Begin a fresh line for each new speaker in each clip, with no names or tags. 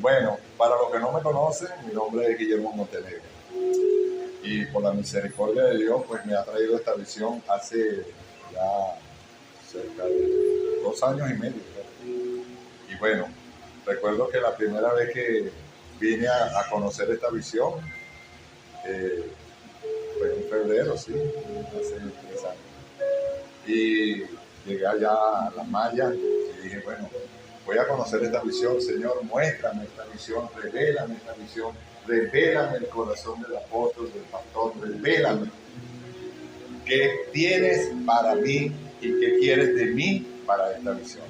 Bueno, para los que no me conocen, mi nombre es Guillermo Montenegro. Y por la misericordia de Dios, pues me ha traído esta visión hace ya cerca de 2 años y medio, ¿verdad? Y bueno, recuerdo que la primera vez que vine a conocer esta visión fue en febrero, sí, hace 3 años. Y llegué allá a la Maya y dije, bueno, voy a conocer esta visión, Señor, muéstrame esta visión, revélame esta visión, revélame el corazón del apóstol, del pastor, revélame qué tienes para mí y qué quieres de mí para esta visión.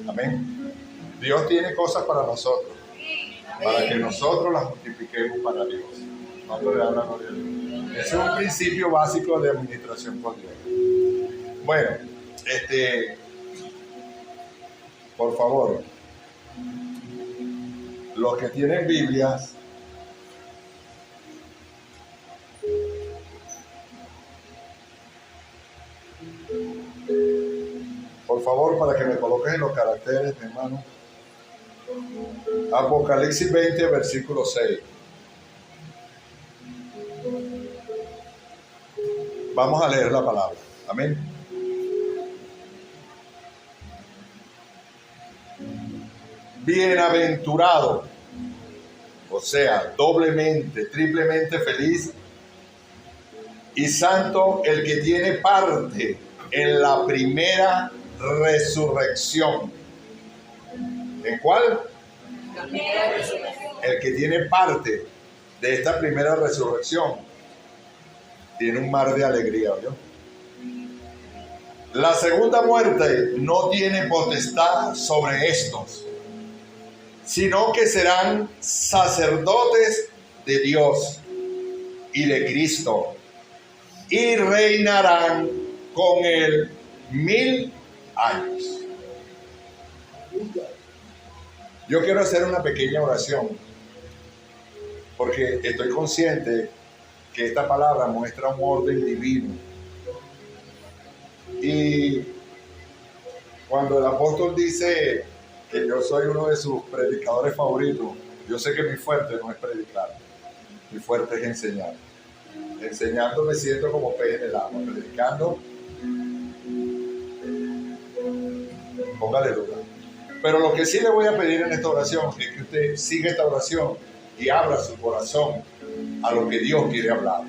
Amén. Dios tiene cosas para nosotros, para que nosotros las multipliquemos para Dios. ¿Cuánto le da la gloria a Dios? Ese es un principio básico de administración con Dios. Bueno, por favor, los que tienen Biblias, por favor, para que me coloques en los caracteres, mi hermano. Apocalipsis 20, versículo 6. Vamos a leer la palabra. Amén. Bienaventurado, o sea, doblemente, triplemente feliz y santo el que tiene parte en la primera resurrección. ¿En cuál? El que tiene parte de esta primera resurrección tiene un mar de alegría, ¿oyó? La segunda muerte no tiene potestad sobre estos, sino que serán sacerdotes de Dios y de Cristo, y reinarán con él 1000 años. Yo quiero hacer una pequeña oración, porque estoy consciente que esta palabra muestra un orden divino. Y cuando el apóstol dice que yo soy uno de sus predicadores favoritos, yo sé que mi fuerte no es predicar, mi fuerte es enseñar. Enseñando me siento como pez en el agua, predicando, póngale duda. Pero lo que sí le voy a pedir en esta oración es que usted siga esta oración y abra su corazón a lo que Dios quiere hablar.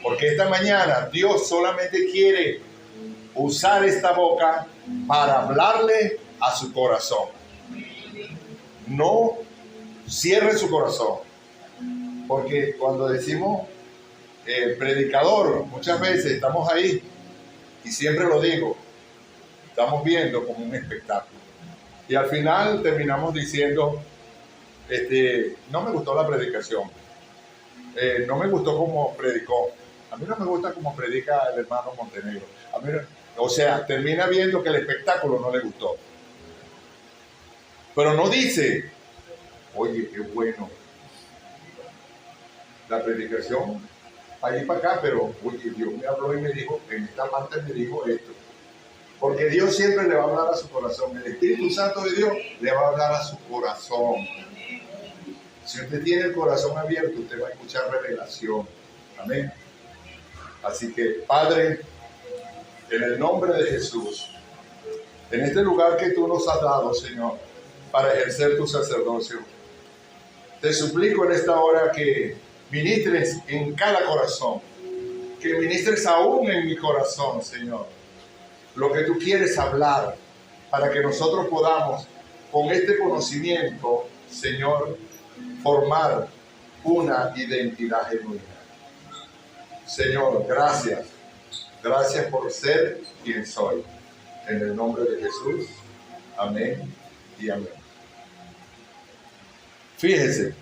Porque esta mañana Dios solamente quiere usar esta boca para hablarle a su corazón. No cierre su corazón. Porque cuando decimos predicador, muchas veces estamos ahí, y siempre lo digo, estamos viendo como un espectáculo. Y al final terminamos diciendo, no me gustó la predicación, no me gustó cómo predicó, a mí no me gusta cómo predica el hermano Montenegro. A mí, o sea, termina viendo que el espectáculo no le gustó. Pero no dice, oye, qué bueno, la predicación, para ir para acá, pero oye, Dios me habló y me dijo, en esta parte me dijo esto. Porque Dios siempre le va a hablar a su corazón. El Espíritu Santo de Dios le va a hablar a su corazón. Si usted tiene el corazón abierto, usted va a escuchar revelación. Amén. Así que, Padre, en el nombre de Jesús, en este lugar que tú nos has dado, Señor, para ejercer tu sacerdocio, te suplico en esta hora que ministres en cada corazón, que ministres aún en mi corazón, Señor, lo que tú quieres hablar, para que nosotros podamos, con este conocimiento, Señor, formar una identidad genuina. Señor, gracias. Gracias por ser quien soy. En el nombre de Jesús. Amén y amén. Fíjese,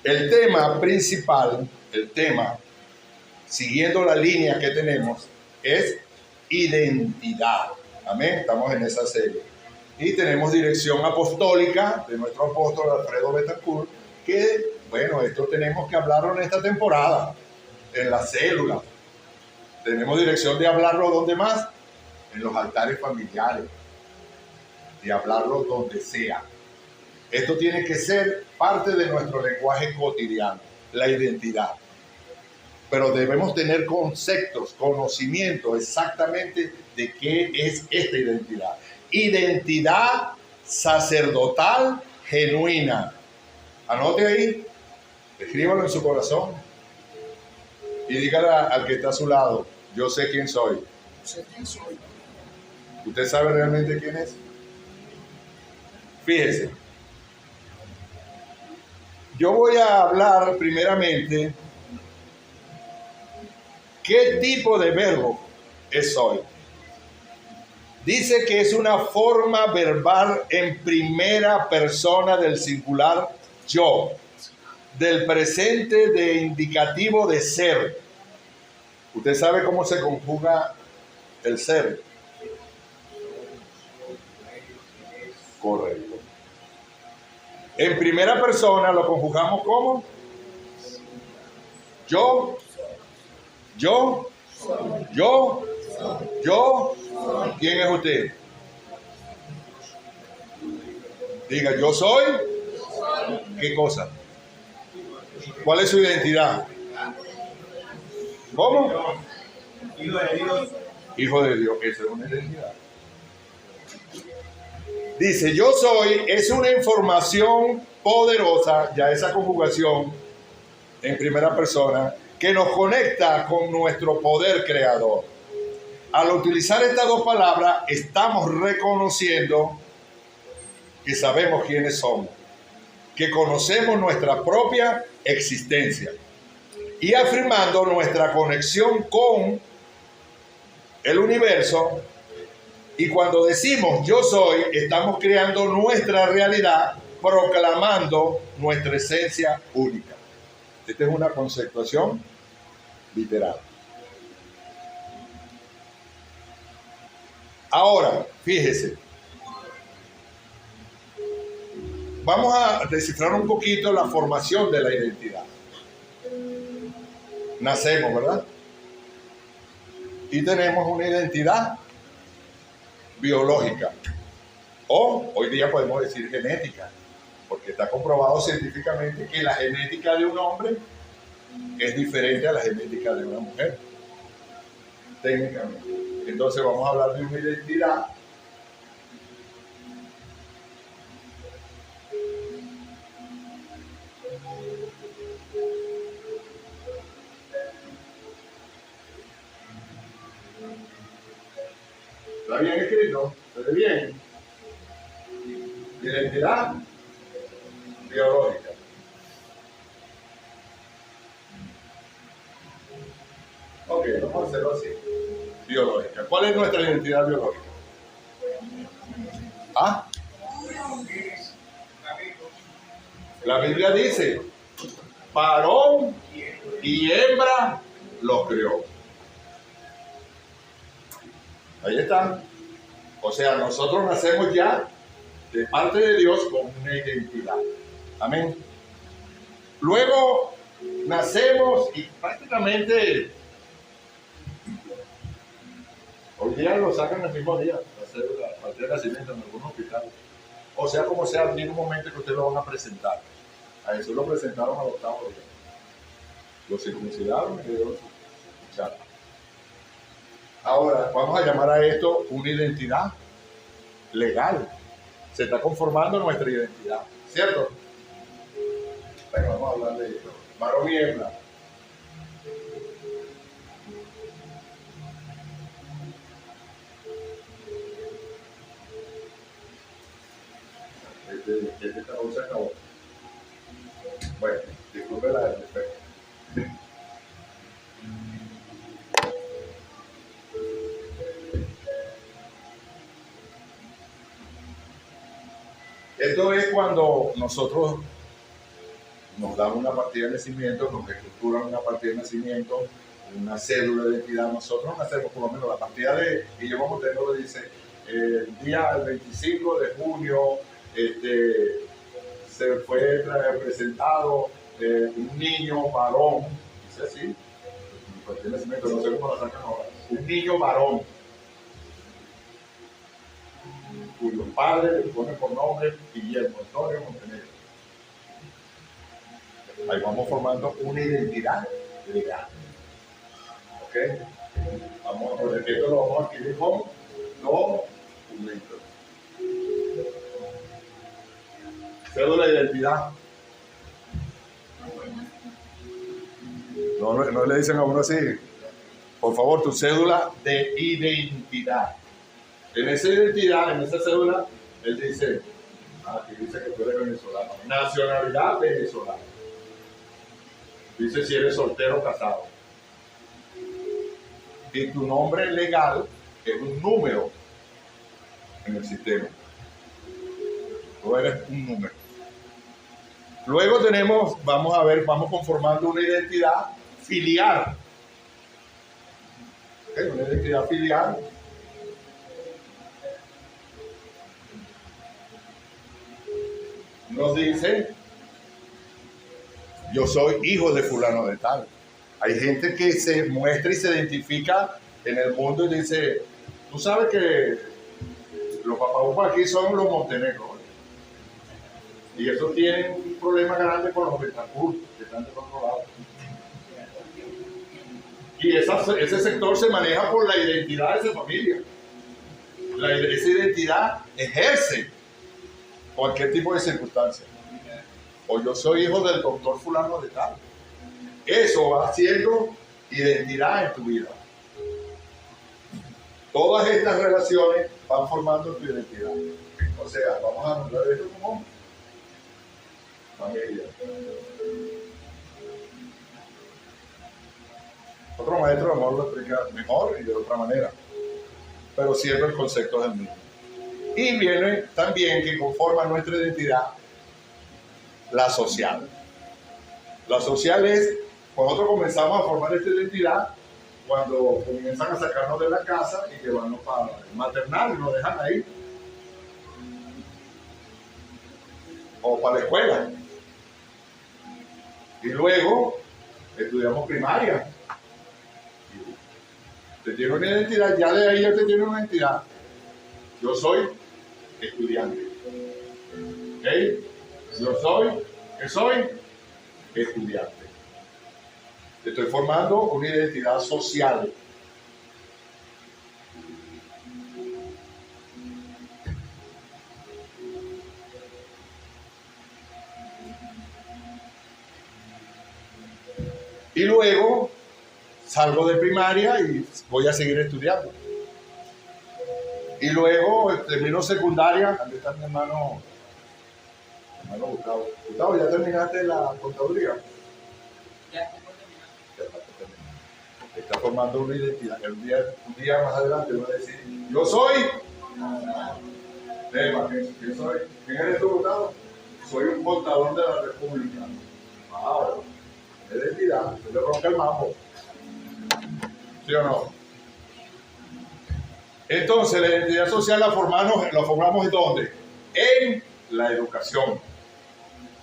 el tema principal, siguiendo la línea que tenemos, es identidad. Amén, estamos en esa serie. Y tenemos dirección apostólica de nuestro apóstol Alfredo Betancourt, que, bueno, esto tenemos que hablarlo en esta temporada, en la célula. Tenemos dirección de hablarlo ¿dónde más? En los altares familiares, de hablarlo donde sea. Esto tiene que ser parte de nuestro lenguaje cotidiano, la identidad. Pero debemos tener conceptos, conocimiento exactamente de qué es esta identidad. Identidad sacerdotal genuina. Anote ahí, escríbalo en su corazón y dígale al que está a su lado, yo sé quién soy.
Sé quién soy.
¿Usted sabe realmente quién es? Fíjese. Yo voy a hablar primeramente qué tipo de verbo es soy. Dice que es una forma verbal en primera persona del singular yo, del presente de indicativo de ser. ¿Usted sabe cómo se conjuga el ser? Correcto. En primera persona lo conjugamos como yo, yo, yo, yo. ¿Quién es usted? Diga, yo soy. ¿Qué cosa? ¿Cuál es su identidad? ¿Cómo?
Hijo de Dios.
Hijo de Dios. Esa es una identidad. Dice, yo soy, es una información poderosa, ya esa conjugación en primera persona, que nos conecta con nuestro poder creador. Al utilizar estas dos palabras, estamos reconociendo que sabemos quiénes somos, que conocemos nuestra propia existencia y afirmando nuestra conexión con el universo. Y cuando decimos yo soy, estamos creando nuestra realidad, proclamando nuestra esencia única. Esta es una conceptuación literal. Ahora, fíjese, vamos a descifrar un poquito la formación de la identidad. Nacemos, ¿verdad? Y tenemos una identidad biológica, o hoy día podemos decir genética, porque está comprobado científicamente que la genética de un hombre es diferente a la genética de una mujer, técnicamente. Entonces vamos a hablar de una identidad ¿está bien escrito? ¿Se ve bien? Identidad biológica. Ok, vamos a hacerlo así. Biológica. ¿Cuál es nuestra identidad biológica? ¿Ah? La Biblia dice, varón y hembra los creó. Ahí está. O sea, nosotros nacemos ya de parte de Dios con una identidad. Amén. Luego nacemos y prácticamente hoy día lo sacan el mismo día, hacer la partida de nacimiento en algún hospital. O sea, como sea, en un momento que ustedes lo van a presentar. A Jesús lo presentaron al octavo día. Lo circuncidaron y le dieron su chapa. Ahora, vamos a llamar a esto una identidad legal. Se está conformando nuestra identidad, ¿cierto? Bueno, vamos a hablar de esto. Varón y hembra. Este cajón se acabó. Bueno, disculpe la defecto. Esto es cuando nosotros nos dan una partida de nacimiento, nos estructuran una partida de nacimiento, una cédula de identidad. Nosotros hacemos por lo menos la partida de Guillermo Montero, dice, el día 25 de junio se fue presentado un niño varón, dice así, partida de nacimiento, no sé cómo la sacan ahora, un niño varón. cuyo padre le pone por nombre Guillermo Antonio Montenegro. Ahí vamos formando una identidad legal. ¿Ok? Vamos a ver, esto lo vamos a adquirir con documentos. Cédula de identidad. No le dicen a uno así. Por favor, tu cédula de identidad. En esa identidad, en esa cédula, él dice, aquí dice que tú eres venezolano. Nacionalidad venezolana. Dice si eres soltero o casado. Y tu nombre legal es un número en el sistema. Tú eres un número. Luego vamos conformando una identidad filial. ¿Okay? Una identidad filial. Nos dice, yo soy hijo de fulano de tal. Hay gente que se muestra y se identifica en el mundo y dice, tú sabes que los papabupas aquí son los Montenegro. Y eso tiene un problema grande con los Betancourt, que están del otro lado. Y ese sector se maneja por la identidad de esa familia. Esa identidad ejerce cualquier tipo de circunstancia. O yo soy hijo del doctor fulano de tal. Eso va haciendo identidad en tu vida. Todas estas relaciones van formando tu identidad. O sea, vamos a nombrar esto como familia. Otro maestro a lo mejor lo explica mejor y de otra manera, pero siempre el concepto es el mismo. Y viene también que conforma nuestra identidad la social. La social es, nosotros comenzamos a formar esta identidad cuando comienzan a sacarnos de la casa y llevarnos para el maternal y nos dejan ahí. O para la escuela. Y luego estudiamos primaria. Te tiene una identidad, ya de ahí ya te tiene una identidad. Yo soy estudiante. ¿Ok? Yo soy, ¿qué soy? Estudiante. Estoy formando una identidad social. Y luego salgo de primaria y voy a seguir estudiando. Y luego termino secundaria. ¿Dónde está mi hermano Gustavo? Gustavo, ¿ya terminaste la contaduría? Ya está formando una identidad. Un día más adelante va a decir, yo soy. ¿Quién soy? ¿Quién eres tú, Gustavo? Soy un contador de la República. Wow. Identidad, se le ronca el mambo. ¿Sí o no? Entonces, la identidad social la formamos ¿en dónde? En la educación.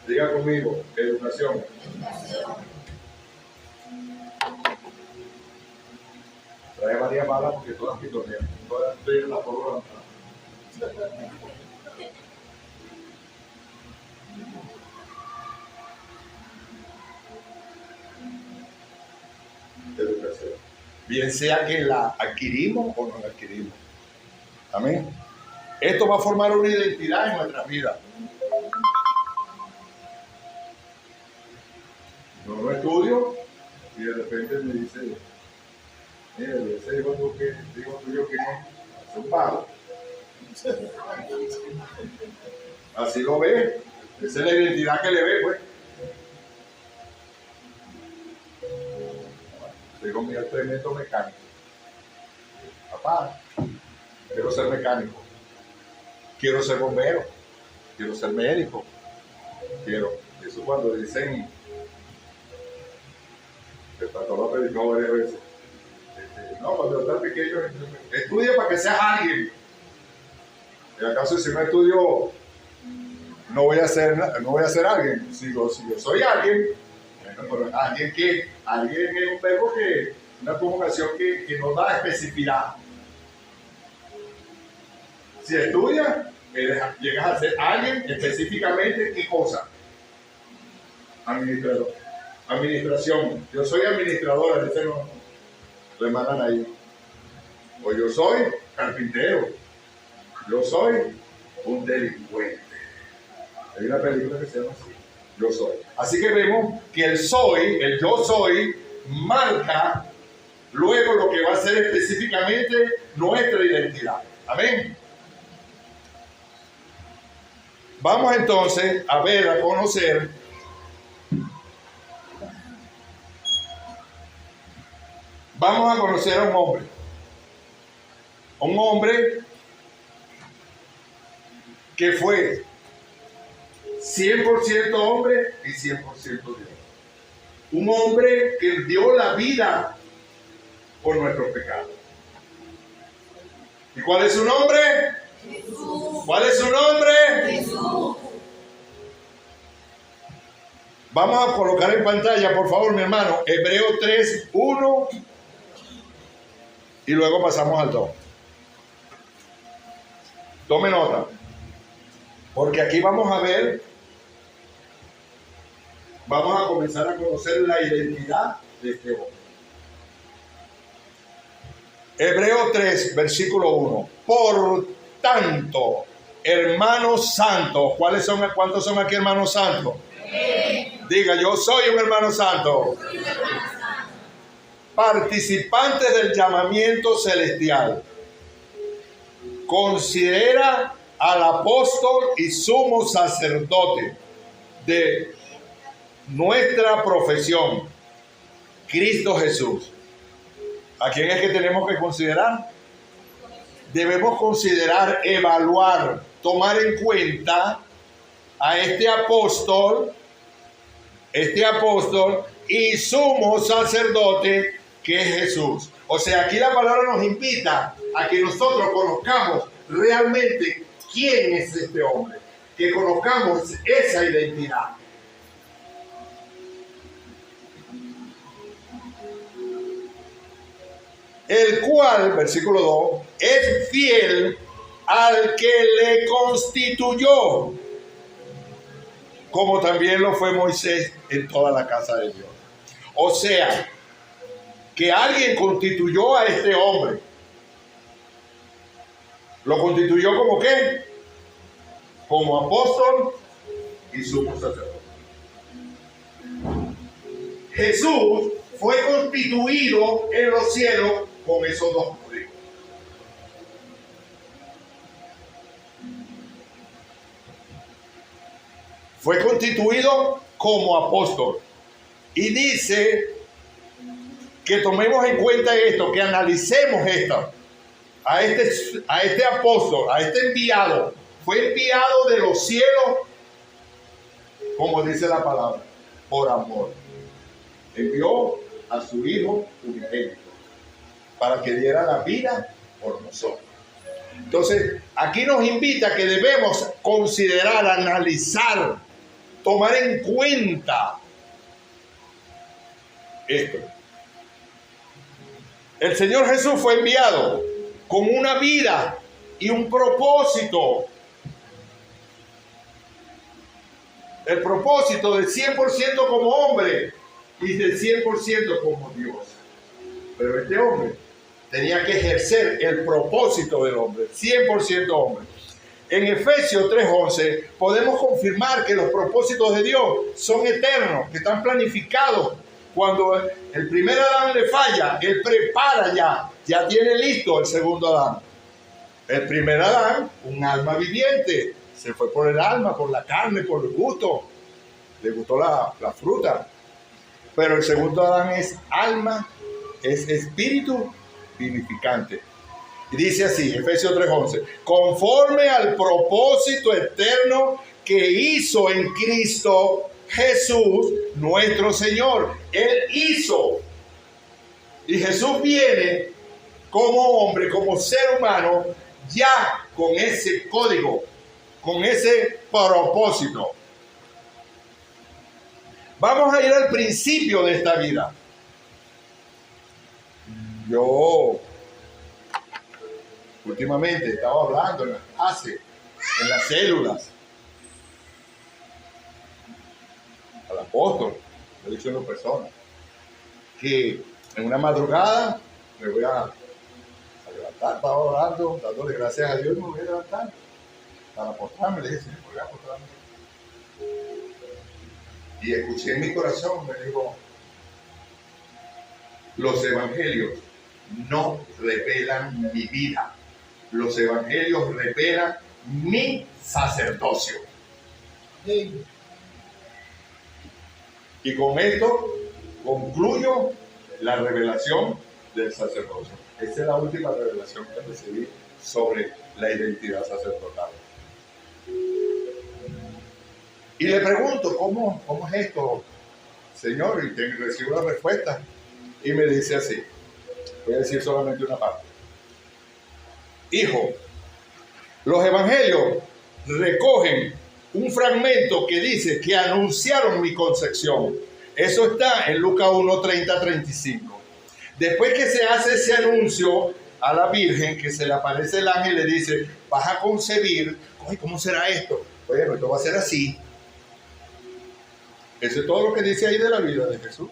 Diga conmigo, educación. Trae varias balas porque todas pitonean. Todas tienen la forma. Educación. Bien sea que la adquirimos o no la adquirimos. Amén. Esto va a formar una identidad en nuestras vidas. Yo no estudio y de repente me dice, mira, ese hijo tuyo que es un pago. Así lo ve. Esa es la identidad que le ve, pues. Digo, mira, el tremendo mecánico. Papá, quiero ser mecánico. Quiero ser bombero. Quiero ser médico. Eso cuando dicen, el pastor lo predicó varias veces. No, cuando estás pequeño, estudia para que seas alguien. ¿Y acaso si no estudio, no voy a ser alguien? Si yo soy alguien, pero alguien es un verbo una conjugación que nos da especificidad. Si estudias, llegas a ser alguien específicamente, ¿qué cosa? Administrador. Administración. Yo soy administradora, dice no. Le mandan ahí. O yo soy carpintero. Yo soy un delincuente. Hay una película que se llama así. Yo soy. Así que vemos que el soy, el yo soy, marca luego lo que va a ser específicamente nuestra identidad. Amén. Vamos entonces a ver, a conocer a un hombre. Un hombre que fue 100% hombre y 100% Dios. Un hombre que dio la vida por nuestros pecados. ¿Y cuál es su nombre? Jesús. ¿Cuál es su nombre? Jesús. Vamos a colocar en pantalla, por favor, mi hermano, Hebreos 3, 1 y luego pasamos al 2. Tome nota, porque aquí vamos a ver, vamos a comenzar a conocer la identidad de este hombre. Hebreos 3, versículo 1. Por tanto, hermanos santos, ¿cuántos son aquí hermanos santos? Diga, yo soy un hermano santo. Participantes del llamamiento celestial. Considera al apóstol y sumo sacerdote de nuestra profesión, Cristo Jesús. ¿A quién es que tenemos que considerar? Debemos considerar, evaluar, tomar en cuenta a este apóstol y sumo sacerdote que es Jesús. O sea, aquí la palabra nos invita a que nosotros conozcamos realmente quién es este hombre, que conozcamos esa identidad. El cual, versículo 2, es fiel al que le constituyó, como también lo fue Moisés en toda la casa de Dios. O sea, que alguien constituyó a este hombre. ¿Lo constituyó como qué? Como apóstol y sumo sacerdote. Jesús fue constituido en los cielos con esos dos códigos. Fue constituido como apóstol. Y dice que tomemos en cuenta esto, que analicemos esto. A este apóstol, a este enviado, fue enviado de los cielos, como dice la palabra, por amor. Envió a su Hijo unigénito para que diera la vida por nosotros. Entonces, aquí nos invita a que debemos considerar, analizar, tomar en cuenta esto. El Señor Jesús fue enviado con una vida y un propósito. El propósito de 100% como hombre y de 100% como Dios. Pero este hombre tenía que ejercer el propósito del hombre, 100% hombre. En Efesios 3:11 podemos confirmar que los propósitos de Dios son eternos, que están planificados. Cuando el primer Adán le falla, él prepara ya tiene listo el segundo Adán. El primer Adán, un alma viviente, se fue por el alma, por la carne, por el gusto. Le gustó la fruta. Pero el segundo Adán es alma, es espíritu vivificante. Y dice así, Efesios 3:11, conforme al propósito eterno que hizo en Cristo Jesús, nuestro Señor. Él hizo. Y Jesús viene como hombre, como ser humano, ya con ese código, con ese propósito. Vamos a ir al principio de esta vida. últimamente estaba hablando en la clase, en las células, al apóstol, le he dicho a una persona, que en una madrugada me voy a levantar, estaba orando, dándole gracias a Dios, y me voy a levantar para postrarme. Le dije, Señor, voy a postrarme. Y escuché en mi corazón, me dijo, los evangelios no revelan mi vida, los evangelios revelan mi sacerdocio. Y con esto concluyo la revelación del sacerdocio. Esa es la última revelación que recibí sobre la identidad sacerdotal. Y le pregunto, ¿cómo es esto, Señor? Y recibo la respuesta. Y me dice así, voy a decir solamente una parte. Hijo, los evangelios recogen un fragmento que dice que anunciaron mi concepción. Eso está en Lucas 1, 30, 35. Después que se hace ese anuncio a la Virgen, que se le aparece el ángel y le dice, vas a concebir. Ay, ¿cómo será esto? Bueno, esto va a ser así. Eso es todo lo que dice ahí de la vida de Jesús,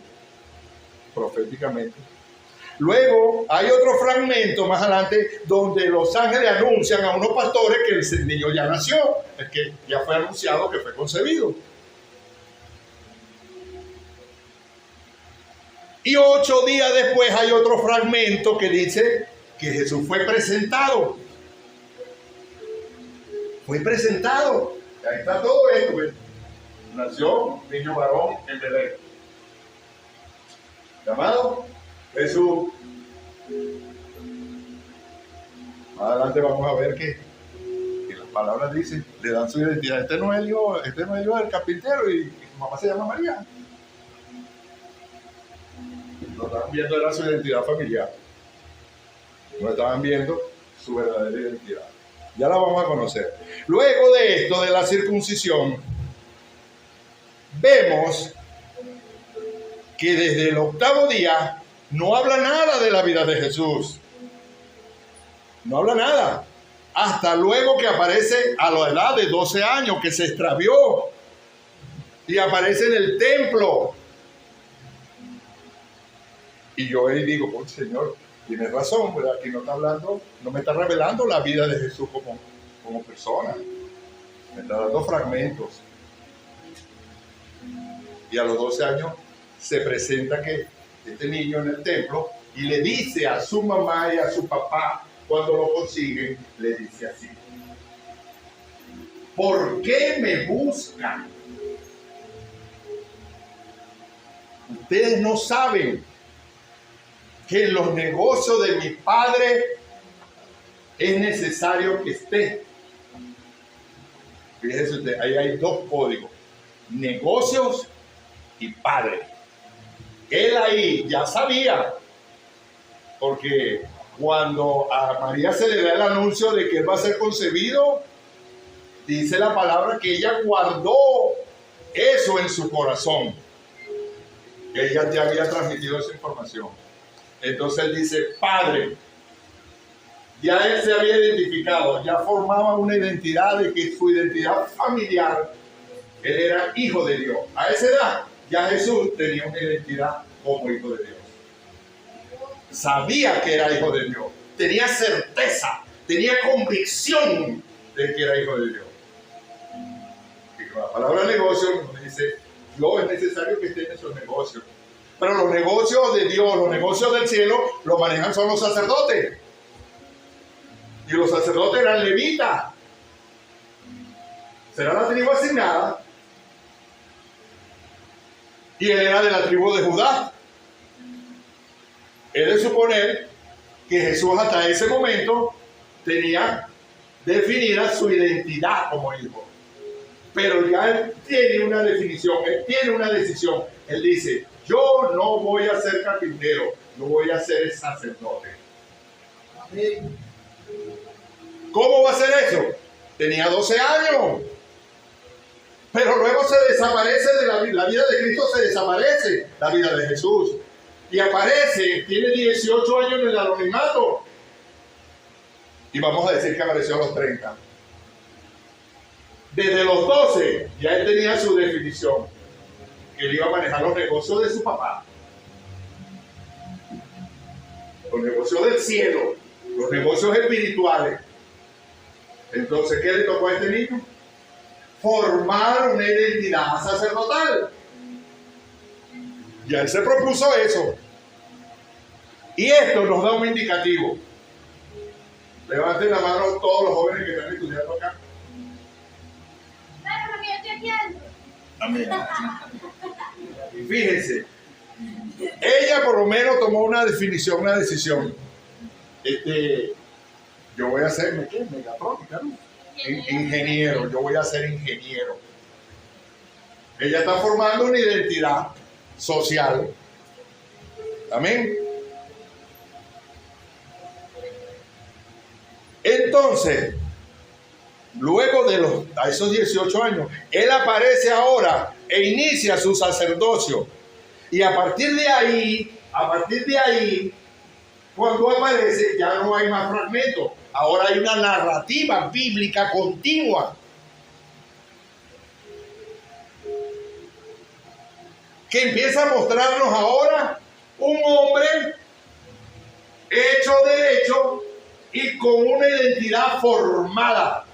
proféticamente. Luego hay otro fragmento más adelante donde los ángeles anuncian a unos pastores que el niño ya nació, el que ya fue anunciado que fue concebido. Y 8 días después hay otro fragmento que dice que Jesús fue presentado. Fue presentado. Ahí está todo esto, ¿ves? Nació niño varón en Belén, llamado Jesús. Más adelante vamos a ver que las palabras dicen, le dan su identidad. Este no es el hijo del carpintero y su mamá se llama María. No estaban viendo era su identidad familiar. No estaban viendo su verdadera identidad. Ya la vamos a conocer. Luego de esto, de la circuncisión, vemos que desde el 8º día no habla nada de la vida de Jesús. No habla nada. Hasta luego que aparece a la edad de 12 años, que se extravió y aparece en el templo. Y yo ahí digo, pues Señor, tienes razón, ¿verdad? Aquí no está hablando, no me está revelando la vida de Jesús como persona. Me está dando fragmentos. Y a los 12 años se presenta que este niño en el templo y le dice a su mamá y a su papá, cuando lo consiguen, le dice así: ¿por qué me buscan? Ustedes no saben que en los negocios de mi padre es necesario que esté. Fíjense usted, ahí hay 2 códigos: negocios y padre. Él ahí ya sabía, porque cuando a María se le da el anuncio de que él va a ser concebido, dice la palabra que ella guardó eso en su corazón. Ella ya había transmitido esa información. Entonces él dice, padre. Ya él se había identificado, ya formaba una identidad de que su identidad familiar, él era hijo de Dios. A esa edad ya Jesús tenía una identidad como hijo de Dios. Sabía que era hijo de Dios, tenía certeza, tenía convicción de que era hijo de Dios. Y con la palabra negocio nos dice, Dios es necesario que esté en esos negocios. Pero los negocios de Dios, los negocios del cielo, los manejan son los sacerdotes. Y los sacerdotes eran levitas. Será la tribu asignada. Y él era de la tribu de Judá. Es de suponer que Jesús hasta ese momento tenía definida su identidad como hijo. Pero ya él tiene una definición, él tiene una decisión. Él dice, yo no voy a ser carpintero, yo voy a ser sacerdote. Amén. ¿Cómo va a ser eso? Tenía 12 años. Pero luego se desaparece de la vida de Cristo, se desaparece la vida de Jesús. Y aparece, tiene 18 años en el anonimato. Y vamos a decir que apareció a los 30. Desde los 12 ya él tenía su definición, que él iba a manejar los negocios de su papá, los negocios del cielo, los negocios espirituales. Entonces, ¿qué le tocó a este niño? Formar una identidad sacerdotal. Ya él se propuso eso. Y esto nos da un indicativo. Levanten la mano todos los jóvenes que están estudiando acá. Amén. Fíjense, ella por lo menos tomó una decisión. Yo voy a ser mecatrónica, ¿no? Ingeniero, yo voy a ser ingeniero. Ella está formando una identidad social. Amén. Entonces, luego de a esos 18 años, él aparece ahora e inicia su sacerdocio. Y a partir de ahí, cuando aparece, ya no hay más fragmentos. Ahora hay una narrativa bíblica continua. Que empieza a mostrarnos ahora un hombre hecho derecho y con una identidad formada.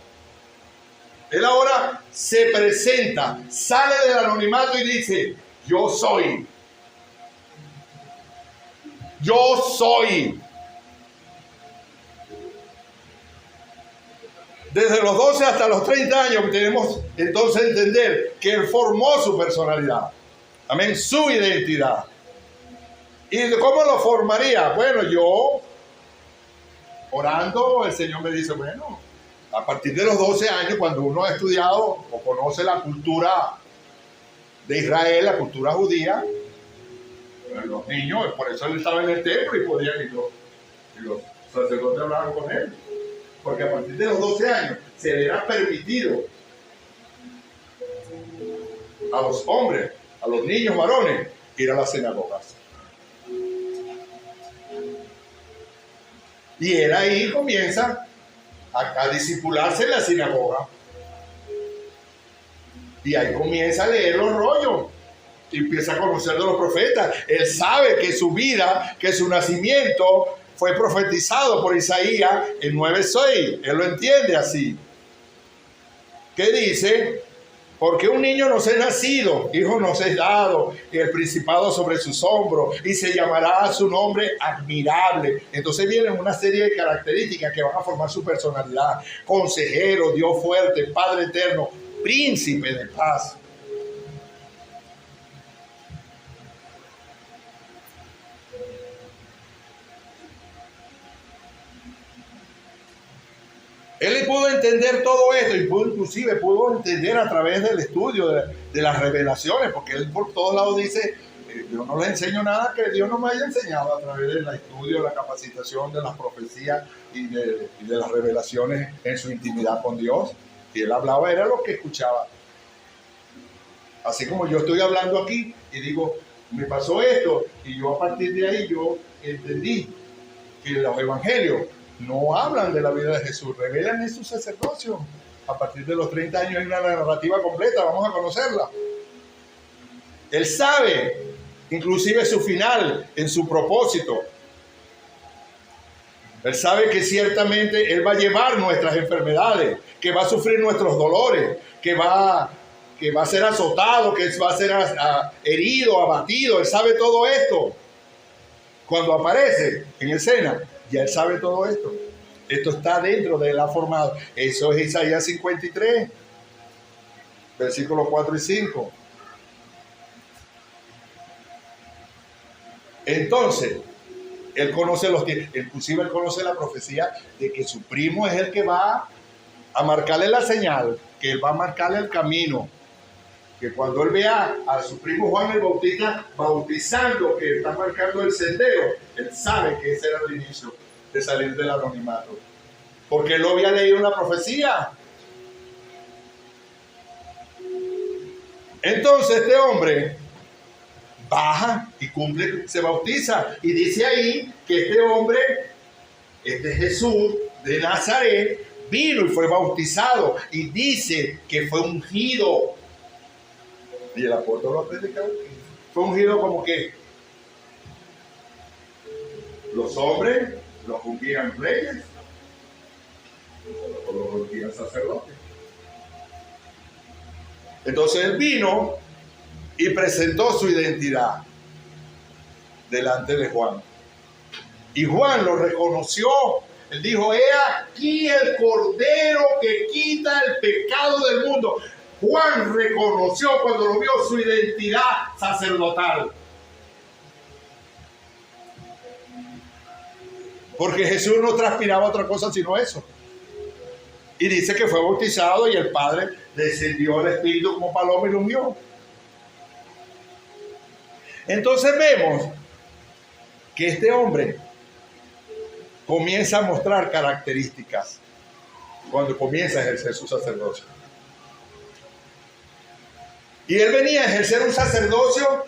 Él ahora se presenta, sale del anonimato y dice: yo soy. Yo soy. Desde los 12 hasta los 30 años tenemos entonces entender que él formó su personalidad. Amén, su identidad. ¿Y cómo lo formaría? Bueno, yo orando, el Señor me dice, bueno, a partir de los 12 años, cuando uno ha estudiado o conoce la cultura de Israel, la cultura judía, los niños, por eso él estaba en el templo y podían ir los sacerdotes hablaban con él. Porque a partir de los 12 años se le era permitido a los hombres, a los niños varones, ir a las sinagogas. Y él ahí comienza a discipularse en la sinagoga. Y ahí comienza a leer los rollos. Y empieza a conocer de los profetas. Él sabe que su vida, que su nacimiento fue profetizado por Isaías en 9:6. Él lo entiende así. ¿Qué dice? Porque un niño nos es nacido, hijo nos es dado, y el principado sobre sus hombros, y se llamará su nombre admirable. Entonces vienen una serie de características que van a formar su personalidad. Consejero, Dios fuerte, Padre eterno, príncipe de paz. Él pudo entender todo esto y inclusive pudo entender a través del estudio de las revelaciones, porque él por todos lados dice, yo no le enseño nada que Dios no me haya enseñado a través del estudio, la capacitación, de las profecías y de las revelaciones en su intimidad con Dios. Y él hablaba, era lo que escuchaba. Así como yo estoy hablando aquí y digo, me pasó esto, y yo a partir de ahí yo entendí que los evangelios no hablan de la vida de Jesús, revelan en su sacerdocio. A partir de los 30 años hay una narrativa completa, vamos a conocerla. Él sabe, inclusive su final, en su propósito. Él sabe que ciertamente Él va a llevar nuestras enfermedades, que va a sufrir nuestros dolores, que va a ser azotado, que va a ser herido, abatido. Él sabe todo esto. Cuando aparece en escena, ya Él sabe todo esto. Esto está dentro de Él, ha formado. Eso es Isaías 53, versículos 4 y 5. Entonces, Él conoce los tiempos, inclusive Él conoce la profecía de que su primo es el que va a marcarle la señal, que Él va a marcarle el camino. Que cuando Él vea a su primo Juan el Bautista bautizando, que está marcando el sendero, Él sabe que ese era el inicio de salir del anonimato. Porque Él lo había leído en la profecía. Entonces este hombre baja y cumple, se bautiza. Y dice ahí que este hombre, este Jesús, de Nazaret, vino y fue bautizado y dice que fue ungido. Y el apóstol lo ha predicado. Fue ungido como que los hombres los ungían reyes o los ungían sacerdotes. Entonces él vino y presentó su identidad delante de Juan. Y Juan lo reconoció. Él dijo: he aquí el Cordero que quita el pecado del mundo. Juan reconoció cuando lo vio su identidad sacerdotal. Porque Jesús no transpiraba otra cosa sino eso. Y dice que fue bautizado y el Padre descendió el Espíritu como paloma y lo ungió. Entonces vemos que este hombre comienza a mostrar características cuando comienza a ejercer su sacerdocio. Y él venía a ejercer un sacerdocio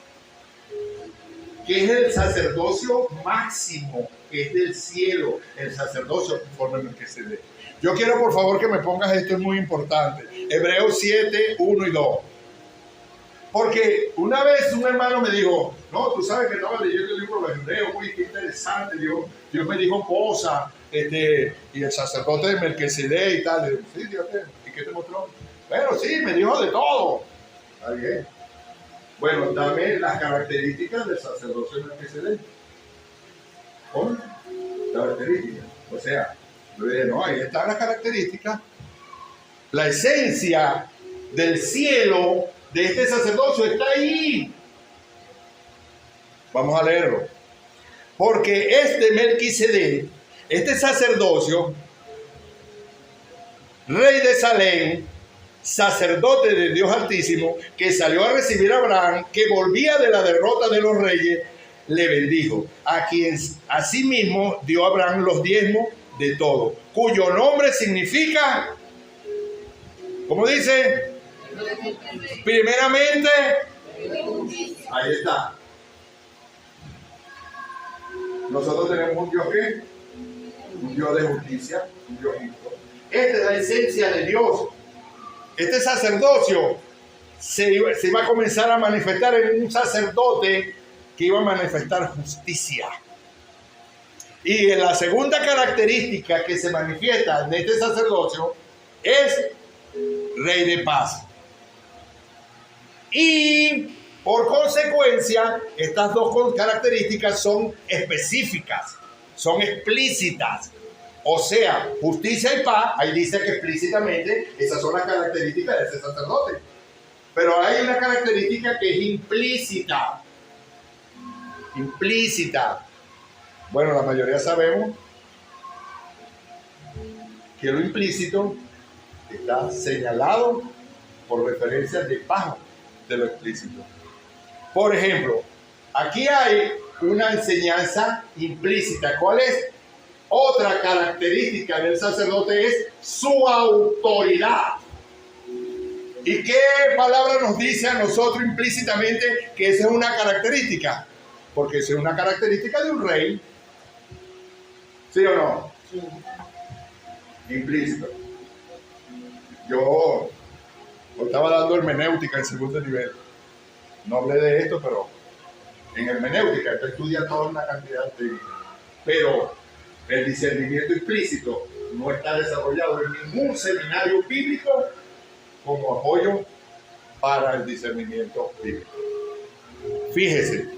que es el sacerdocio máximo, que es del cielo, el sacerdocio conforme al que se ve. Yo quiero por favor que me pongas esto, es muy importante. Hebreos 7, 1 y 2. Porque una vez un hermano me dijo: no, tú sabes que estaba leyendo el libro de los Hebreos, uy, qué interesante, Dios me dijo cosas, y el sacerdote de Melquisedec y tal. Sí, Dios ¿y qué te mostró? Bueno, sí, me dijo de todo. Está bien. Bueno, dame las características del sacerdocio de Melquisedec. ¿Cómo? Características. O sea, yo dije: no, ahí están las características. La esencia del cielo de este sacerdocio está ahí. Vamos a leerlo. Porque este Melquisedec, este sacerdocio, rey de Salem, sacerdote de Dios Altísimo, que salió a recibir a Abraham, que volvía de la derrota de los reyes, le bendijo, a quien asimismo dio a Abraham los diezmos de todo, cuyo nombre significa, ¿cómo dice? Primeramente, ahí está. Nosotros tenemos un Dios ¿qué? Un Dios de justicia, un Dios justo. Esta es la esencia de Dios. Este sacerdocio se iba a comenzar a manifestar en un sacerdote que iba a manifestar justicia. Y en la segunda característica que se manifiesta en este sacerdocio es rey de paz. Y por consecuencia, estas dos características son específicas, son explícitas. O sea, justicia y paz, ahí dice que explícitamente esas son las características de ese sacerdote. Pero hay una característica que es implícita. Implícita. Bueno, la mayoría sabemos que lo implícito está señalado por referencias de paz de lo explícito. Por ejemplo, aquí hay una enseñanza implícita. ¿Cuál es? Otra característica del sacerdote es su autoridad. ¿Y qué palabra nos dice a nosotros implícitamente que esa es una característica? Porque esa es una característica de un rey. ¿Sí o no? Sí. Implícito. Yo estaba dando hermenéutica en segundo nivel. No hablé de esto, pero en hermenéutica tú estudias toda una cantidad de técnicas. Pero el discernimiento implícito no está desarrollado en ningún seminario bíblico como apoyo para el discernimiento bíblico. Fíjese,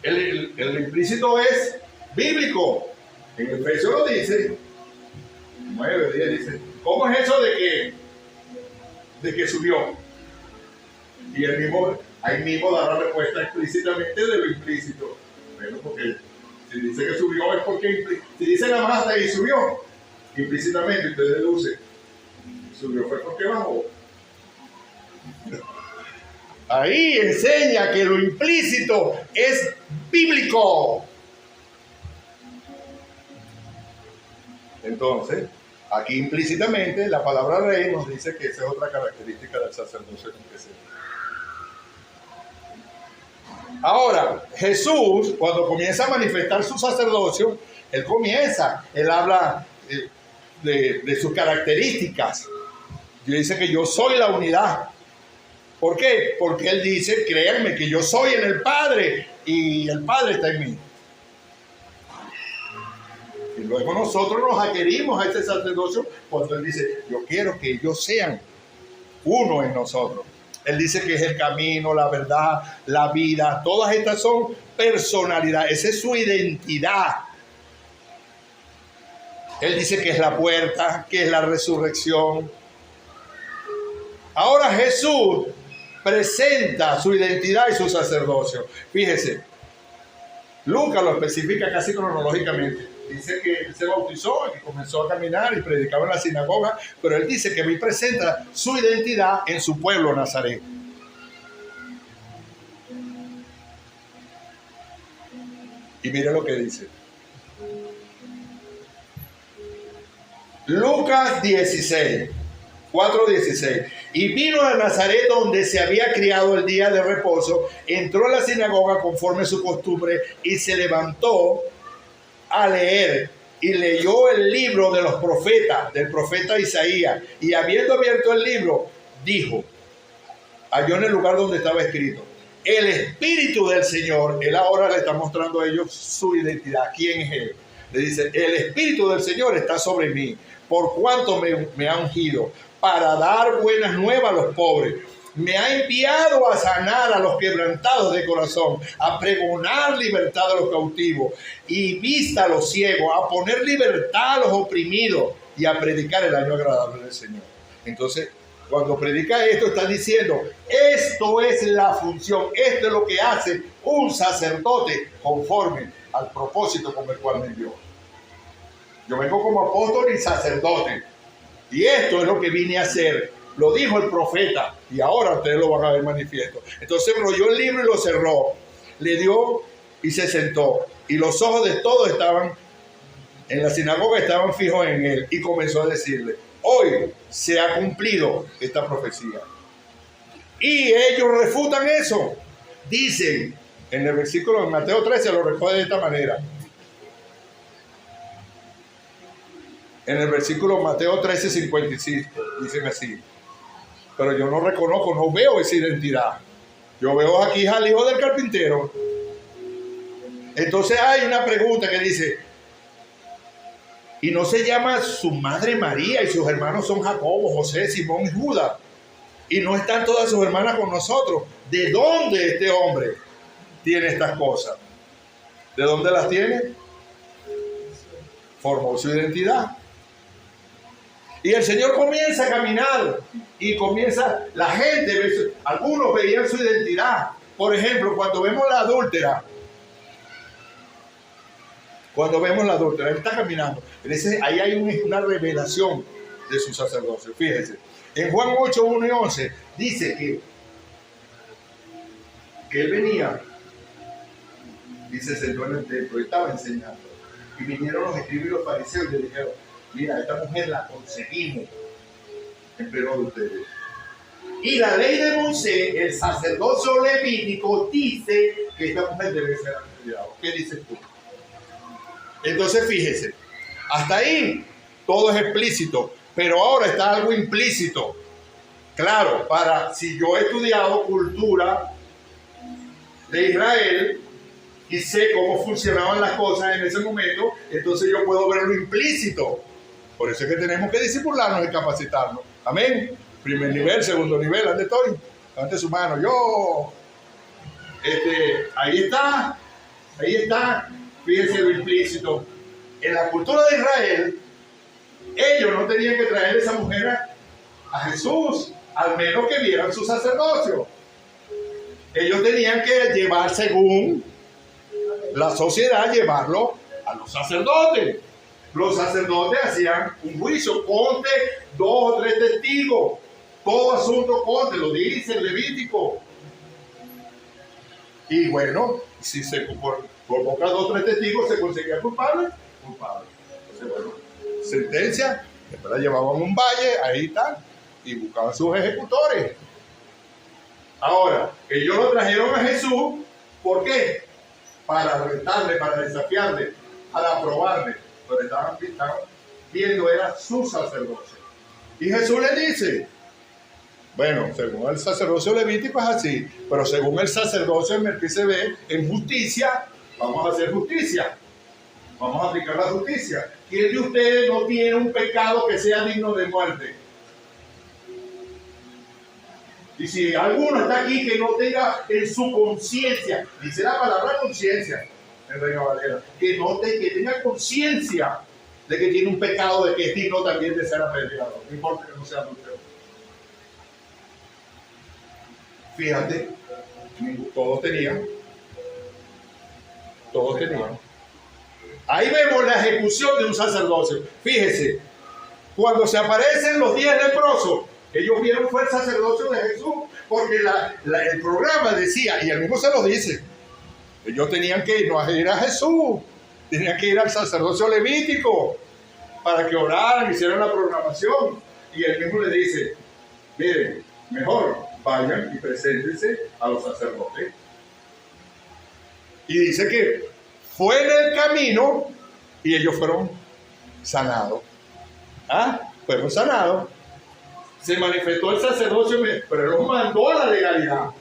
el implícito es bíblico. En Efesios lo dice, 9:10 dice, ¿cómo es eso de que subió? Y ahí mismo da la respuesta explícitamente de lo implícito. Bueno, porque si dice que subió es porque, si dice nada más hasta ahí subió, implícitamente usted deduce, subió fue porque bajó. Ahí enseña que lo implícito es bíblico. Entonces, aquí implícitamente la palabra rey nos dice que esa es otra característica del sacerdocio que se. Ahora, Jesús, cuando comienza a manifestar su sacerdocio, Él comienza, él habla de sus características. Y dice que yo soy la unidad. ¿Por qué? Porque él dice, créanme que yo soy en el Padre y el Padre está en mí. Y luego nosotros nos adherimos a este sacerdocio cuando él dice, yo quiero que ellos sean uno en nosotros. Él dice que es el camino, la verdad, la vida. Todas estas son personalidad. Esa es su identidad. Él dice que es la puerta, que es la resurrección. Ahora Jesús presenta su identidad y su sacerdocio. Fíjese, Lucas lo especifica casi cronológicamente. Dice que él se bautizó, que comenzó a caminar y predicaba en la sinagoga, pero él dice que él presenta su identidad en su pueblo Nazaret. Y mire lo que dice. Lucas 16, 4:16. Y vino a Nazaret donde se había criado el día de reposo, entró a la sinagoga conforme a su costumbre y se levantó a leer y leyó el libro de los profetas, del profeta Isaías, y habiendo abierto el libro, dijo, halló en el lugar donde estaba escrito, el Espíritu del Señor. Él ahora le está mostrando a ellos su identidad, quién es él. Le dice, el Espíritu del Señor está sobre mí, por cuanto me ha ungido para dar buenas nuevas a los pobres. Me ha enviado a sanar a los quebrantados de corazón, a pregonar libertad a los cautivos y vista a los ciegos, a poner libertad a los oprimidos y a predicar el año agradable del Señor. Entonces, cuando predica esto, está diciendo, esto es la función, esto es lo que hace un sacerdote conforme al propósito con el cual me envió. Yo vengo como apóstol y sacerdote, y esto es lo que vine a hacer. Lo dijo el profeta y ahora ustedes lo van a ver manifiesto. Entonces enrolló el libro y lo cerró. Le dio y se sentó. Y los ojos de todos estaban en la sinagoga, estaban fijos en él. Y comenzó a decirle, hoy se ha cumplido esta profecía. Y ellos refutan eso. Dicen, en el versículo de Mateo 13 lo recoge de esta manera. En el versículo Mateo 13, 55, dicen así. Pero yo no reconozco, no veo esa identidad. Yo veo aquí al hijo del carpintero. Entonces hay una pregunta que dice, ¿y no se llama su madre María y sus hermanos son Jacobo, José, Simón y Judas? ¿Y no están todas sus hermanas con nosotros? ¿De dónde este hombre tiene estas cosas? ¿De dónde las tiene? Formó su identidad. Y el Señor comienza a caminar y comienza la gente, algunos veían su identidad. Por ejemplo, cuando vemos la adúltera, él está caminando. Ahí hay una revelación de su sacerdocio. Fíjense, en Juan 8, 1 y 11 dice que él venía y se sentó en el templo y estaba enseñando. Y vinieron los escribas y los fariseos y le dijeron, mira, esta mujer la conseguimos en pleno adulterio. Y la ley de Moisés, el sacerdocio levítico, dice que esta mujer debe ser apedreada. ¿Qué dices tú? Entonces fíjese, hasta ahí todo es explícito, pero ahora está algo implícito. Claro, si yo he estudiado cultura de Israel y sé cómo funcionaban las cosas en ese momento, entonces yo puedo ver lo implícito. Por eso es que tenemos que discipularnos y capacitarnos. Amén. Primer nivel, segundo nivel, ¿dónde estoy? Levante su mano. Yo. Ahí está. Fíjense lo implícito. En la cultura de Israel, ellos no tenían que traer a esa mujer a Jesús, al menos que vieran su sacerdocio. Ellos tenían que llevar, según la sociedad, llevarlo a los sacerdotes. Los sacerdotes hacían un juicio, ponte 2 o 3 testigos, todo asunto ponte, lo dice el Levítico. Y bueno, si se convoca 2 o 3 testigos, se conseguía culpable. Entonces, bueno, sentencia, después la llevaban a un valle, ahí está, y buscaban sus ejecutores. Ahora, ellos lo trajeron a Jesús, ¿por qué? Para retarle, para desafiarle. para probarle, pero estaban viendo era su sacerdocio. Y Jesús le dice, bueno, según el sacerdocio levítico es así, pero según el sacerdocio de Melquisedec, en justicia, vamos a hacer justicia. Vamos a aplicar la justicia. ¿Quién de ustedes no tiene un pecado que sea digno de muerte? Y si alguno está aquí que no tenga en su conciencia, dice la palabra conciencia en Reina Valera, que tenga conciencia de que tiene un pecado, de que es digno también de ser apedreado, no importa que no sea adúltero. Fíjate, todos tenían. Ahí vemos la ejecución de un sacerdocio. Fíjese, cuando se aparecen los 10 leprosos, ellos vieron fue el sacerdocio de Jesús, porque el programa decía, y él mismo se lo dice, ellos tenían que ir, no a ir a Jesús, tenían que ir al sacerdocio levítico para que oraran, hicieran la programación. Y él mismo le dice, miren, mejor vayan y preséntense a los sacerdotes. Y dice que fue en el camino y ellos fueron sanados. Fueron sanados. Se manifestó el sacerdocio, pero él los mandó a la legalidad.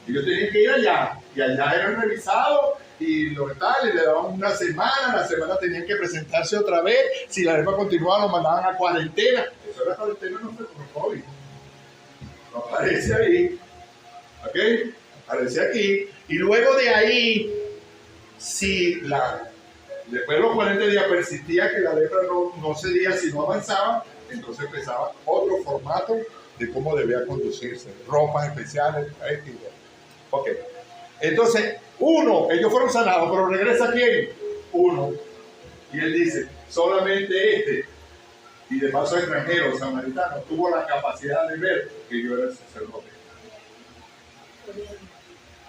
Ellos tenían que ir allá, y allá eran revisados, y lo tal, y le daban una semana, la semana tenían que presentarse otra vez. Si la lepra continuaba, lo mandaban a cuarentena. Eso era cuarentena, no fue como COVID. No aparece ahí. ¿Ok? Aparece aquí. Y luego de ahí, si después de los 40 días persistía que la lepra no cedía, si no avanzaba, entonces empezaba otro formato de cómo debía conducirse, ropas especiales, ok. Entonces, ellos fueron sanados, pero regresa ¿quién? Uno. Y él dice, solamente y de paso extranjero, samaritano, tuvo la capacidad de ver que yo era el sacerdote.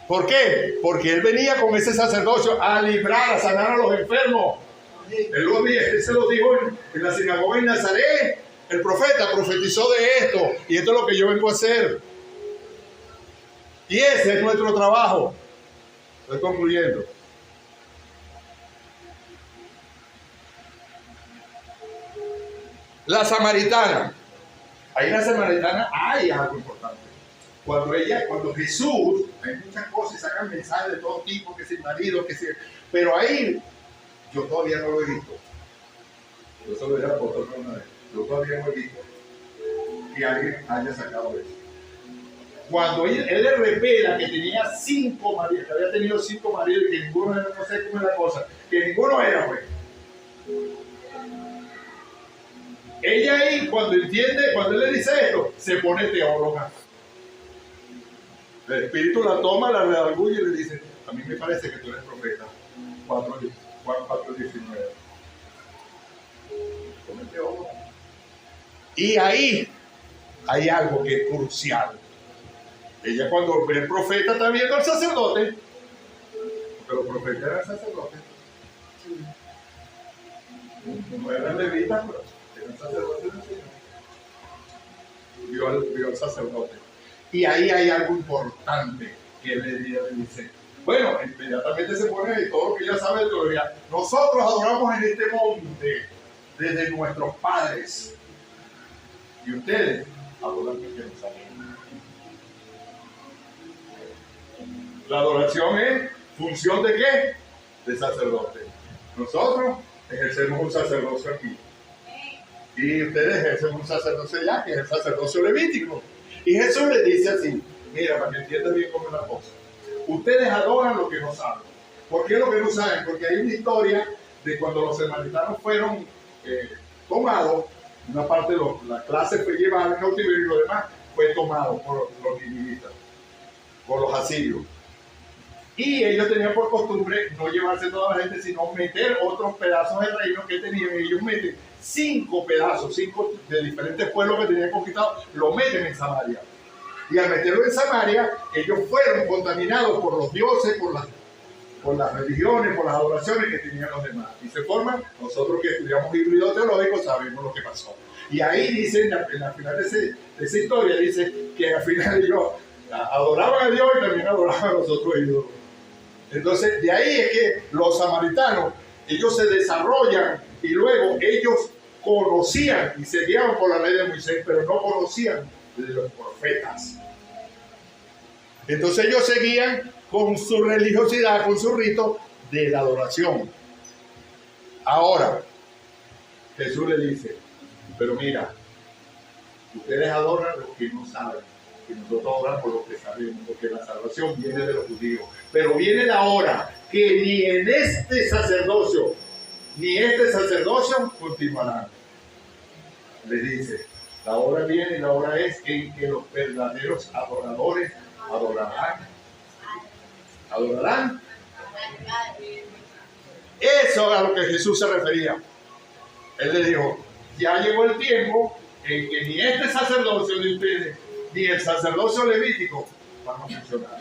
¿Por qué? Porque él venía con ese sacerdocio a librar, a sanar a los enfermos. Él se lo dijo en la sinagoga en Nazaret. El profeta profetizó de esto, y esto es lo que yo vengo a hacer. Y ese es nuestro trabajo. Estoy concluyendo. La samaritana. Ahí en la samaritana hay algo importante. Cuando Jesús, hay muchas cosas, sacan mensajes de todo tipo, que si el marido, pero ahí yo todavía no lo he visto. Yo solo era por otra una vez. Yo todavía no he visto que alguien haya sacado eso. Cuando él le revela que tenía 5 maridos, que había tenido 5 maridos y que ninguno era, no sé cómo es la cosa, que ninguno era, pues. Ella ahí, cuando él le dice esto, se pone teóloga. El Espíritu la toma, la redarguye y le dice, a mí me parece que tú eres profeta. Juan 4:19. Come teóloga. Y ahí hay algo que es crucial. Ella cuando ve el profeta está viendo al sacerdote, porque los profetas eran sacerdotes. No eran levitas, pero eran sacerdotes del Señor. Vio al sacerdote. Y ahí hay algo importante que le dice. Bueno, inmediatamente se pone todo lo que ella sabe de teoría. Nosotros adoramos en este monte desde nuestros padres. Y ustedes adoran en Jerusalén. La adoración es función de ¿qué? De sacerdote. Nosotros ejercemos un sacerdocio aquí. Y ustedes ejercen un sacerdocio allá, que es el sacerdocio levítico. Y Jesús les dice así, mira, para que entiendan bien cómo es la cosa. Ustedes adoran lo que no saben. ¿Por qué lo que no saben? Porque hay una historia de cuando los samaritanos fueron tomados, una parte de la clase fue llevada al cautiverio y lo demás fue tomado por los ninivitas, por los asirios. Y ellos tenían por costumbre no llevarse toda la gente, sino meter otros pedazos del reino que tenían. Ellos meten 5 pedazos, 5 de diferentes pueblos que tenían conquistados, lo meten en Samaria. Y al meterlo en Samaria, ellos fueron contaminados por los dioses, por las religiones, por las adoraciones que tenían los demás. Y se forman, nosotros que estudiamos híbrido teológico sabemos lo que pasó. Y ahí dicen, en la final de esa historia, dice que al final ellos adoraban a Dios y también adoraban a los otros ídolos. Entonces, de ahí es que los samaritanos ellos se desarrollan y luego ellos conocían y se guiaban por la ley de Moisés, pero no conocían de los profetas. Entonces ellos seguían con su religiosidad, con su rito de la adoración. Ahora, Jesús le dice, pero mira, ustedes adoran lo que no saben, y nosotros adoramos lo que sabemos, porque la salvación viene de los judíos. Pero viene la hora que ni en este sacerdocio, ni este sacerdocio continuarán. Le dice, la hora viene y la hora es en que los verdaderos adoradores adorarán. ¿Adorarán? Eso es a lo que Jesús se refería. Él le dijo, ya llegó el tiempo en que ni este sacerdocio de ustedes, ni el sacerdocio levítico van a funcionar.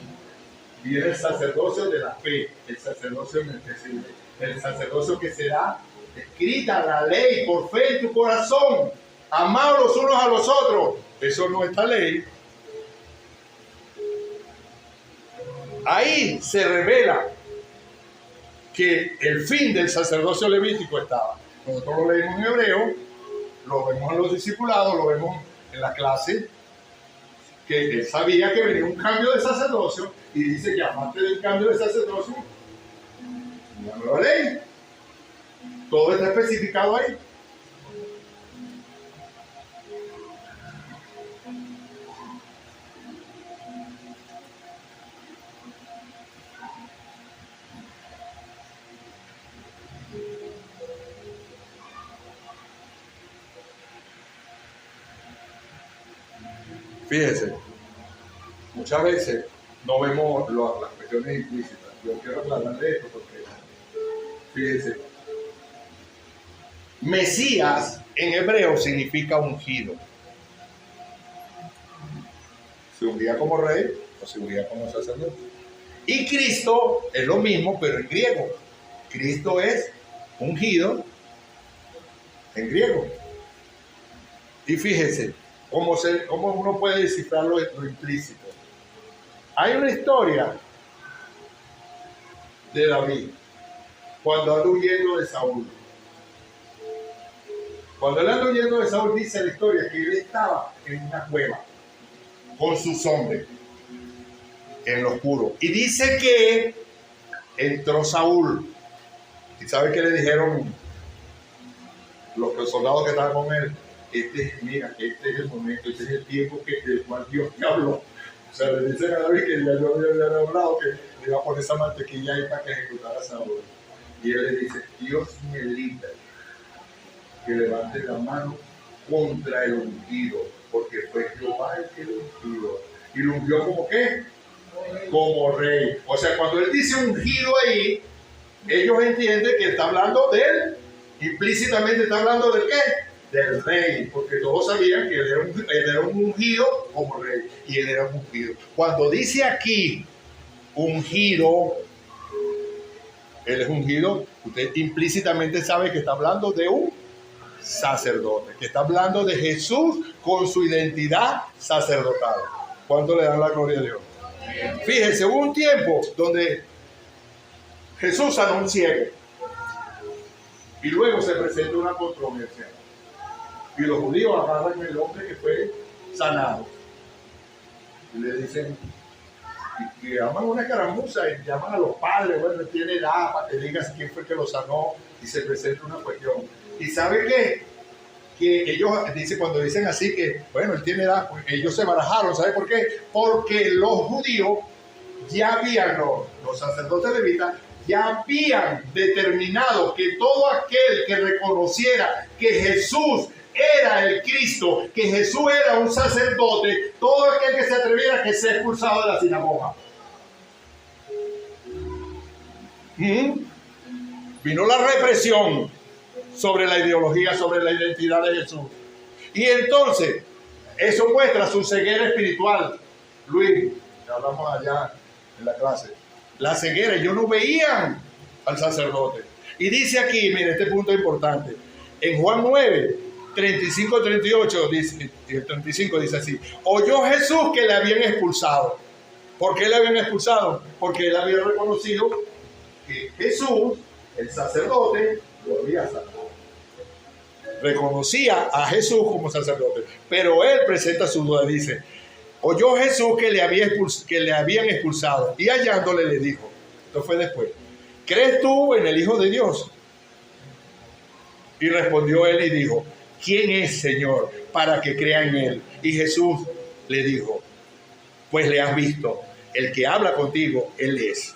Viene el sacerdocio de la fe, el sacerdocio invisible, el sacerdocio que será escrita la ley por fe en tu corazón, amados los unos a los otros. Eso no es la ley. Ahí se revela que el fin del sacerdocio levítico estaba. Nosotros lo leímos en hebreo, lo vemos en los discipulados, lo vemos en la clase, que él sabía que venía un cambio de sacerdocio y dice que aparte del cambio de sacerdocio, una nueva ley. Todo está especificado ahí. Fíjense, muchas veces no vemos las cuestiones implícitas. Yo quiero aclarar de esto porque, fíjense, Mesías en hebreo significa ungido. Se ungía como rey o se ungía como sacerdote. Y Cristo es lo mismo, pero en griego. Cristo es ungido en griego. Y fíjense, ¿cómo uno puede descifrar lo implícito? Hay una historia de David cuando anda huyendo de Saúl. Cuando él anda huyendo de Saúl, dice la historia que él estaba en una cueva con sus hombres en lo oscuro. Y dice que entró Saúl. ¿Y sabe qué le dijeron los soldados que estaban con él? Mira, este es el momento, este es el tiempo del cual Dios te habló. O sea, le dicen a David que ya yo había hablado, que le iba a poner esa mantequilla ahí para que ejecutara a Saúl. Y él le dice, Dios me libre que levante la mano contra el ungido, porque fue Jehová el que lo ungió. ¿Y lo ungió como qué? Como rey. O sea, cuando él dice ungido ahí, ellos entienden que está hablando de él. Implícitamente está hablando de qué? Del rey, porque todos sabían que él era un ungido como rey, y él era un ungido. Cuando dice aquí ungido, él es ungido, usted implícitamente sabe que está hablando de un sacerdote, que está hablando de Jesús con su identidad sacerdotal. ¿Cuánto le dan la gloria a Dios? Fíjense, hubo un tiempo donde Jesús sanó un ciego y luego se presenta una controversia. Y los judíos agarran el hombre que fue sanado y le dicen que llaman una escaramuza y llaman a los padres, bueno, tiene edad para que digas quién fue el que lo sanó, y se presenta una cuestión. ¿Y sabe qué? Que ellos dicen, cuando dicen así que, bueno, él tiene edad, pues ellos se barajaron. ¿Sabe por qué? Porque los judíos ya habían, los sacerdotes levitas, ya habían determinado que todo aquel que reconociera que Jesús era el Cristo, que Jesús era un sacerdote, todo aquel que se atreviera que sea expulsado de la sinagoga. Vino la represión sobre la ideología, sobre la identidad de Jesús. Y entonces, eso muestra su ceguera espiritual. Luis, que hablamos allá en la clase. La ceguera, ellos no veían al sacerdote. Y dice aquí, mire, este punto es importante. En Juan 9, 35-38, dice, el 35 dice así: oyó Jesús que le habían expulsado. ¿Por qué le habían expulsado? Porque él había reconocido que Jesús El sacerdote lo había sanado. Reconocía a Jesús como sacerdote, pero él presenta su duda. Dice: oyó Jesús que le habían expulsado, y hallándole le dijo, esto fue después: ¿crees tú en el Hijo de Dios? Y respondió él y dijo: ¿quién es, Señor, para que crea en él? Y Jesús le dijo: pues le has visto, el que habla contigo, él es.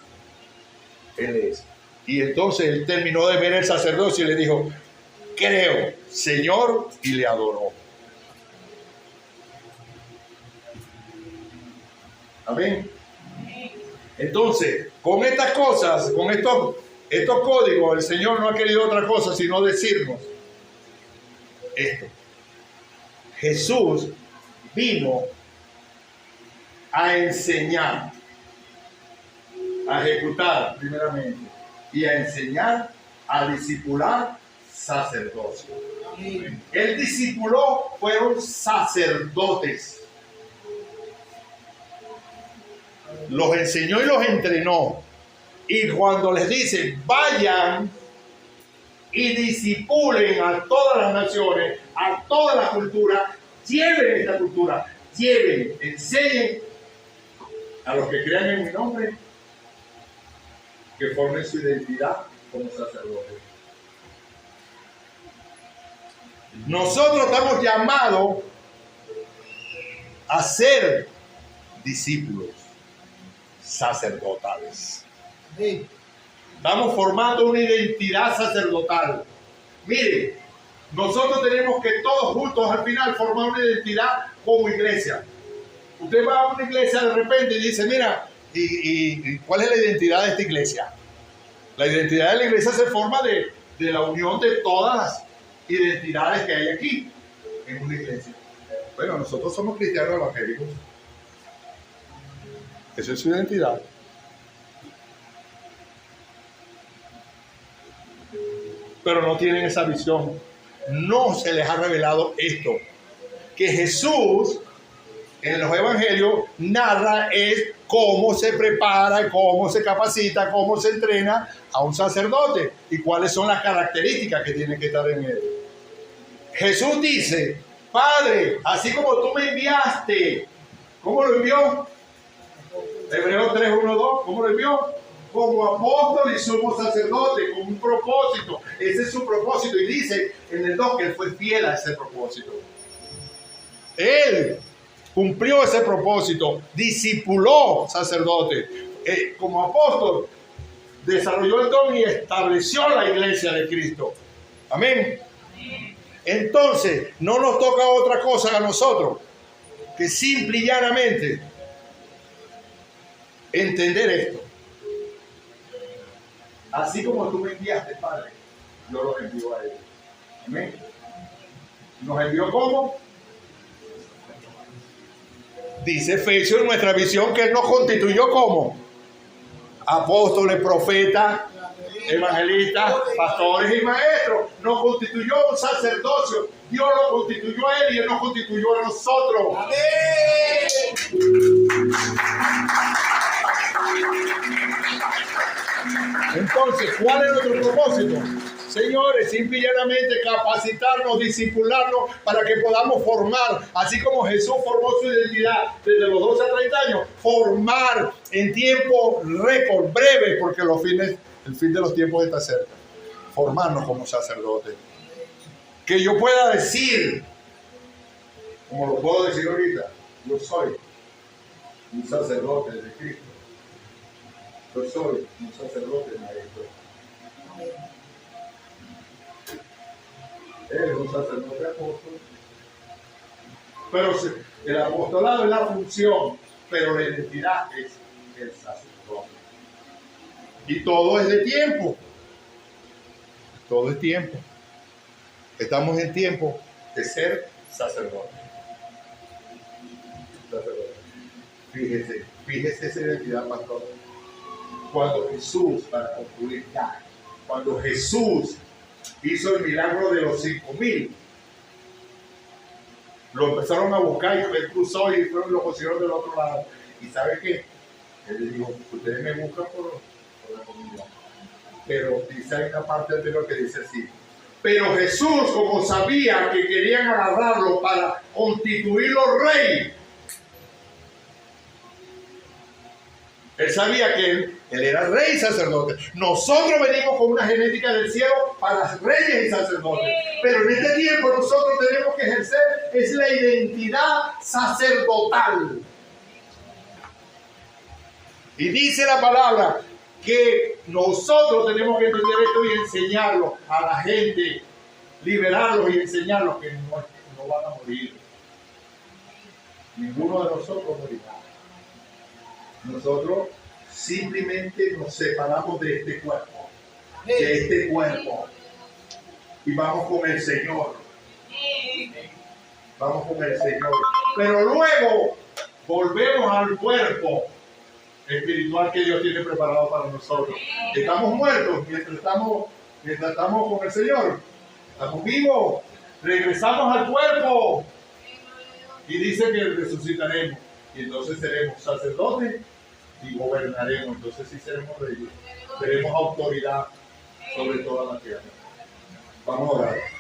Él es. Y entonces él terminó de ver el sacerdocio y le dijo: creo, Señor, y le adoró. Amén. Entonces, con estas cosas, con estos códigos, el Señor no ha querido otra cosa sino decirnos esto. Jesús vino a enseñar, a ejecutar primeramente, y a enseñar, a discipular sacerdocio. El discipuló fueron sacerdotes. Los enseñó y los entrenó. Y cuando les dice: vayan y discipulen a todas las naciones, a toda la cultura, lleven esta cultura, enseñen a los que crean en mi nombre que formen su identidad como sacerdotes. Nosotros estamos llamados a ser discípulos sacerdotales. Estamos formando una identidad sacerdotal. Mire, nosotros tenemos que todos juntos al final formar una identidad como iglesia. Usted va a una iglesia de repente y dice: mira, ¿y cuál es la identidad de esta iglesia? La identidad de la iglesia se forma de la unión de todas las identidades que hay aquí en una iglesia. Bueno, nosotros somos cristianos evangélicos. Esa es su identidad. Pero no tienen esa visión. No se les ha revelado esto. Que Jesús en los evangelios narra es cómo se prepara, cómo se capacita, cómo se entrena a un sacerdote y cuáles son las características que tienen que estar en él. Jesús dice: Padre, así como tú me enviaste, ¿cómo lo envió? Hebreos 3:1-2, ¿cómo lo envió? Como apóstol y sumo sacerdote, con un propósito. Ese es su propósito. Y dice en el 2 que él fue fiel a ese propósito. Él cumplió ese propósito, discipuló sacerdote. Como apóstol, desarrolló el don y estableció la iglesia de Cristo. Amén. Entonces, no nos toca otra cosa a nosotros que simple y llanamente entender esto. Así como tú me enviaste, Padre, yo los envío a ellos. Amén. ¿Nos envió cómo? Dice Efesios en nuestra visión que Él nos constituyó como apóstoles, profetas, evangelistas, pastores y maestros. Nos constituyó un sacerdocio. Dios lo constituyó a Él y Él nos constituyó a nosotros. ¡Amén! Entonces, ¿cuál es nuestro propósito? Señores, simple y llanamente capacitarnos, discipularnos para que podamos formar, así como Jesús formó su identidad desde los 12 a 30 años, formar en tiempo récord, breve, porque el fin de los tiempos está cerca. Formarnos como sacerdotes. Que yo pueda decir, como lo puedo decir ahorita, yo soy un sacerdote de Cristo. Yo soy un sacerdote maestro. Él es un sacerdote apóstol. Pero el apostolado es la función, pero la identidad es el sacerdote. Y todo es de tiempo. Todo es tiempo. Estamos en tiempo de ser sacerdote. Fíjese esa identidad, pastor. Cuando Jesús, para concluir ya, cuando Jesús hizo el milagro de los 5,000, lo empezaron a buscar y él cruzó y fueron los consiguieron del otro lado. ¿Y sabe qué? Él le dijo: ustedes me buscan por la comida. Pero dice, hay una parte anterior que dice así. Pero Jesús, como sabía que querían agarrarlo para constituirlo rey, él sabía que él era rey y sacerdote. Nosotros venimos con una genética del cielo para reyes y sacerdotes. Pero en este tiempo nosotros tenemos que ejercer es la identidad sacerdotal. Y dice la palabra que nosotros tenemos que entender esto y enseñarlo a la gente, liberarlos y enseñarlos que no van a morir. Ninguno de nosotros morirá. Nosotros simplemente nos separamos de este cuerpo, y vamos con el Señor. Vamos con el Señor. Pero luego volvemos al cuerpo espiritual que Dios tiene preparado para nosotros. Estamos muertos mientras estamos con el Señor. Estamos vivos. Regresamos al cuerpo. Y dice que resucitaremos. Y entonces seremos sacerdotes y gobernaremos. Entonces sí seremos reyes. Seremos autoridad sobre toda la tierra. Vamos a orar.